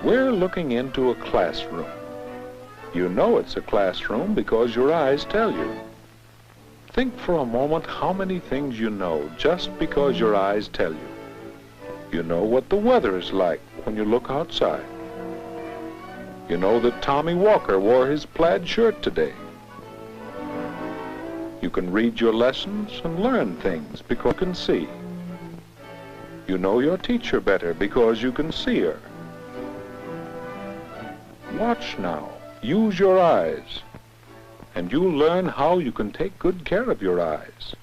We're looking into a classroom. You know it's a classroom because your eyes tell you. Think for a moment how many things you know just because your eyes tell you. You know what the weather is like when you look outside. You know that Tommy Walker wore his plaid shirt today. You can read your lessons and learn things because you can see. You know your teacher better because you can see her. Watch now. Use your eyes, and you'll learn how you can take good care of your eyes,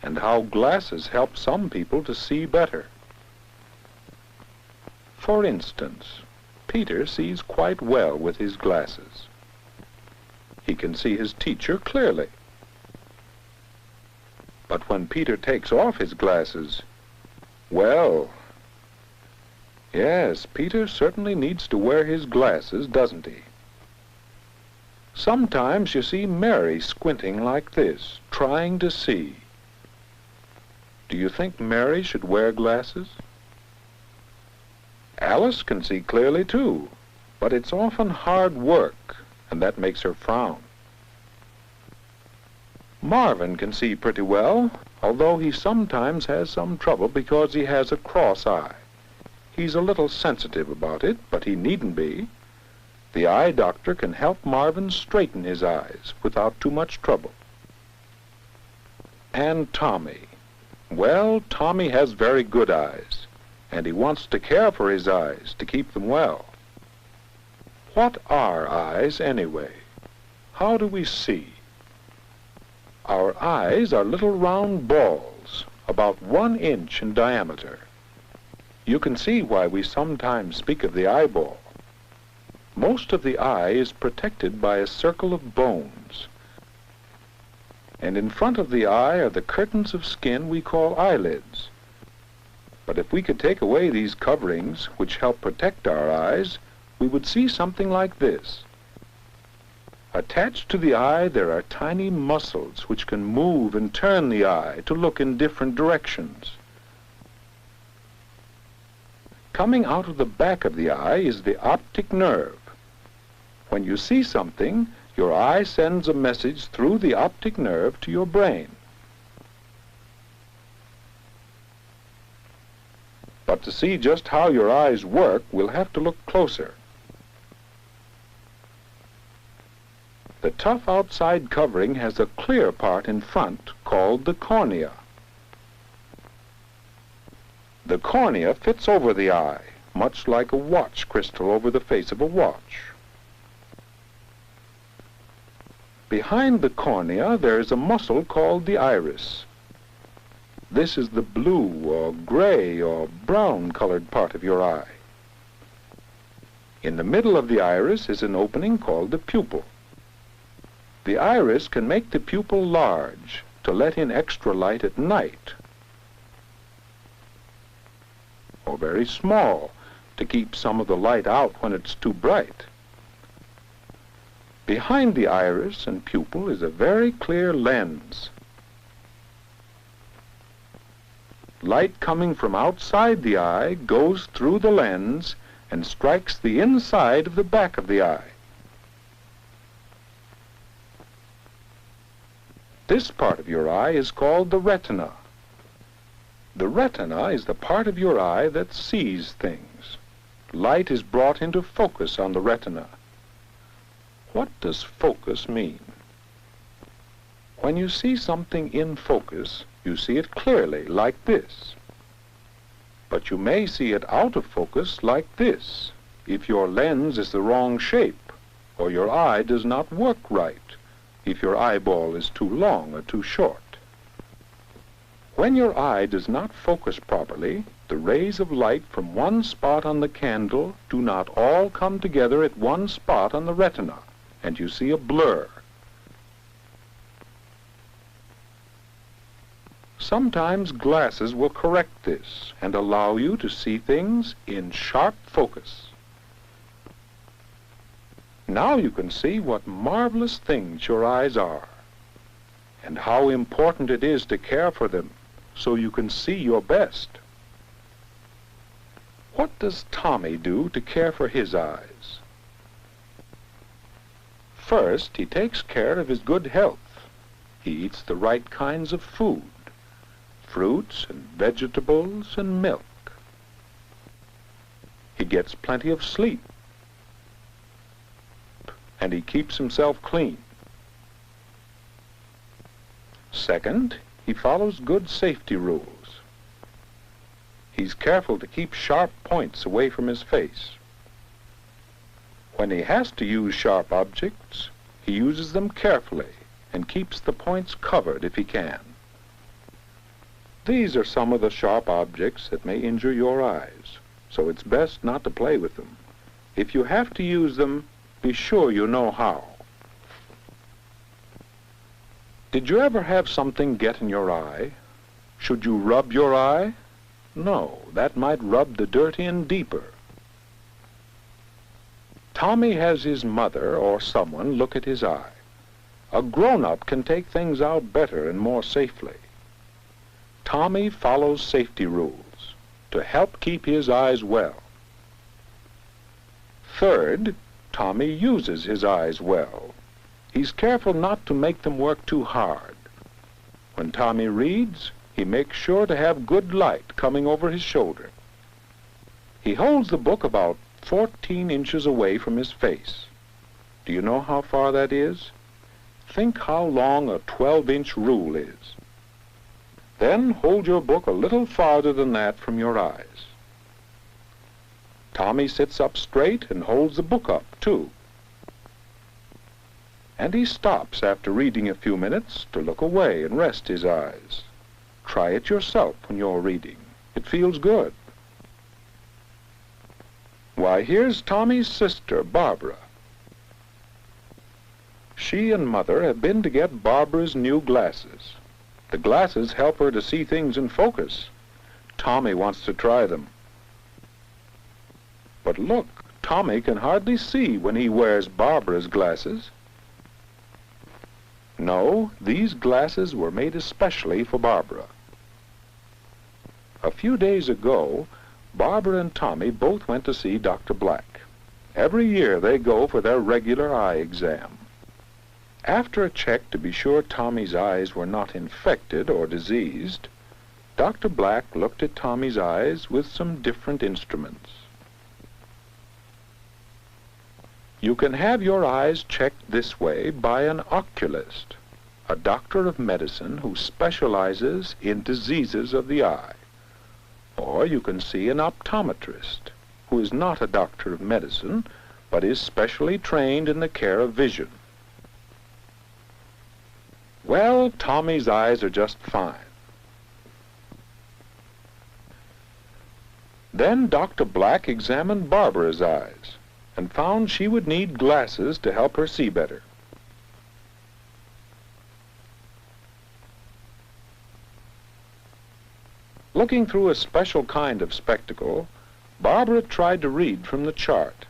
and how glasses help some people to see better. For instance, Peter sees quite well with his glasses. He can see his teacher clearly. But when Peter takes off his glasses, well, yes, Peter certainly needs to wear his glasses, doesn't he? Sometimes you see Mary squinting like this, trying to see. Do you think Mary should wear glasses? Alice can see clearly too, but it's often hard work, and that makes her frown. Marvin can see pretty well, although he sometimes has some trouble because he has a cross eye. He's a little sensitive about it, but he needn't be. The eye doctor can help Marvin straighten his eyes without too much trouble. And Tommy. Well, Tommy has very good eyes, and he wants to care for his eyes to keep them well. What are eyes anyway? How do we see? Our eyes are little round balls, about 1 inch in diameter. You can see why we sometimes speak of the eyeball. Most of the eye is protected by a circle of bones. And in front of the eye are the curtains of skin we call eyelids. But if we could take away these coverings, which help protect our eyes, we would see something like this. Attached to the eye there are tiny muscles which can move and turn the eye to look in different directions. Coming out of the back of the eye is the optic nerve. When you see something, your eye sends a message through the optic nerve to your brain. But to see just how your eyes work, we'll have to look closer. The tough outside covering has a clear part in front called the cornea. The cornea fits over the eye, much like a watch crystal over the face of a watch. Behind the cornea there is a muscle called the iris. This is the blue or gray or brown colored part of your eye. In the middle of the iris is an opening called the pupil. The iris can make the pupil large to let in extra light at night, or very small to keep some of the light out when it's too bright. Behind the iris and pupil is a very clear lens. Light coming from outside the eye goes through the lens and strikes the inside of the back of the eye. This part of your eye is called the retina. The retina is the part of your eye that sees things. Light is brought into focus on the retina. What does focus mean? When you see something in focus, you see it clearly, like this. But you may see it out of focus like this, if your lens is the wrong shape, or your eye does not work right, if your eyeball is too long or too short. When your eye does not focus properly, the rays of light from one spot on the candle do not all come together at one spot on the retina, and you see a blur. Sometimes glasses will correct this and allow you to see things in sharp focus. Now you can see what marvelous things your eyes are, and how important it is to care for them so you can see your best. What does Tommy do to care for his eyes? First, he takes care of his good health. He eats the right kinds of food, fruits and vegetables and milk. He gets plenty of sleep, and he keeps himself clean. Second, he follows good safety rules. He's careful to keep sharp points away from his face. When he has to use sharp objects, he uses them carefully and keeps the points covered if he can. These are some of the sharp objects that may injure your eyes, so it's best not to play with them. If you have to use them, be sure you know how. Did you ever have something get in your eye? Should you rub your eye? No, that might rub the dirt in deeper. Tommy has his mother or someone look at his eye. A grown-up can take things out better and more safely. Tommy follows safety rules to help keep his eyes well. Third, Tommy uses his eyes well. He's careful not to make them work too hard. When Tommy reads, he makes sure to have good light coming over his shoulder. He holds the book about 14 inches away from his face. Do you know how far that is? Think how long a 12-inch rule is. Then hold your book a little farther than that from your eyes. Tommy sits up straight and holds the book up, too. And he stops after reading a few minutes to look away and rest his eyes. Try it yourself when you're reading. It feels good. Why, here's Tommy's sister, Barbara. She and Mother have been to get Barbara's new glasses. The glasses help her to see things in focus. Tommy wants to try them. But look, Tommy can hardly see when he wears Barbara's glasses. No, these glasses were made especially for Barbara. A few days ago, Barbara and Tommy both went to see Dr. Black. Every year they go for their regular eye exam. After a check to be sure Tommy's eyes were not infected or diseased, Dr. Black looked at Tommy's eyes with some different instruments. You can have your eyes checked this way by an oculist, a doctor of medicine who specializes in diseases of the eye. Or you can see an optometrist, who is not a doctor of medicine, but is specially trained in the care of vision. Well, Tommy's eyes are just fine. Then Dr. Black examined Barbara's eyes and found she would need glasses to help her see better. Looking through a special kind of spectacle, Barbara tried to read from the chart.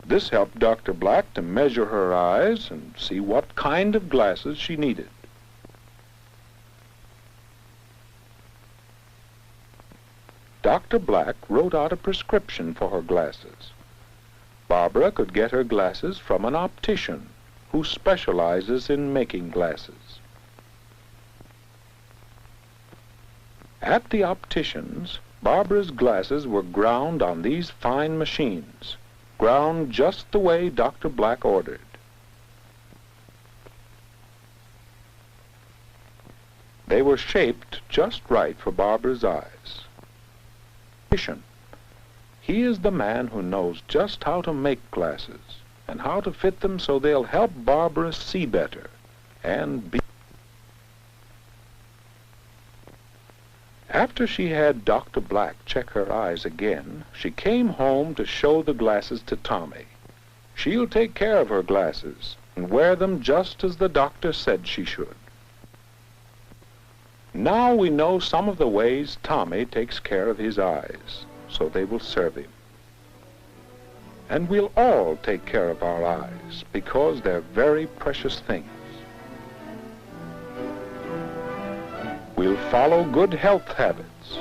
This helped Dr. Black to measure her eyes and see what kind of glasses she needed. Dr. Black wrote out a prescription for her glasses. Barbara could get her glasses from an optician who specializes in making glasses. At the optician's, Barbara's glasses were ground on these fine machines, ground just the way Dr. Black ordered. They were shaped just right for Barbara's eyes. He is the man who knows just how to make glasses and how to fit them so they'll help Barbara see better and be. After she had Dr. Black check her eyes again, she came home to show the glasses to Tommy. She'll take care of her glasses and wear them just as the doctor said she should. Now we know some of the ways Tommy takes care of his eyes, so they will serve him. And we'll all take care of our eyes, because they're very precious things. We'll follow good health habits.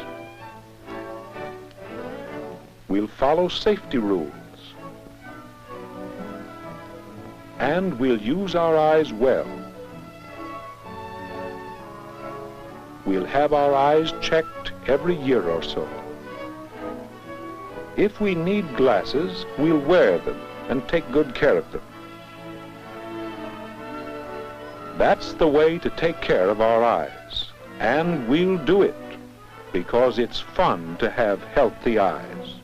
We'll follow safety rules. And we'll use our eyes well. We'll have our eyes checked every year or so. If we need glasses, we'll wear them and take good care of them. That's the way to take care of our eyes. And we'll do it because it's fun to have healthy eyes.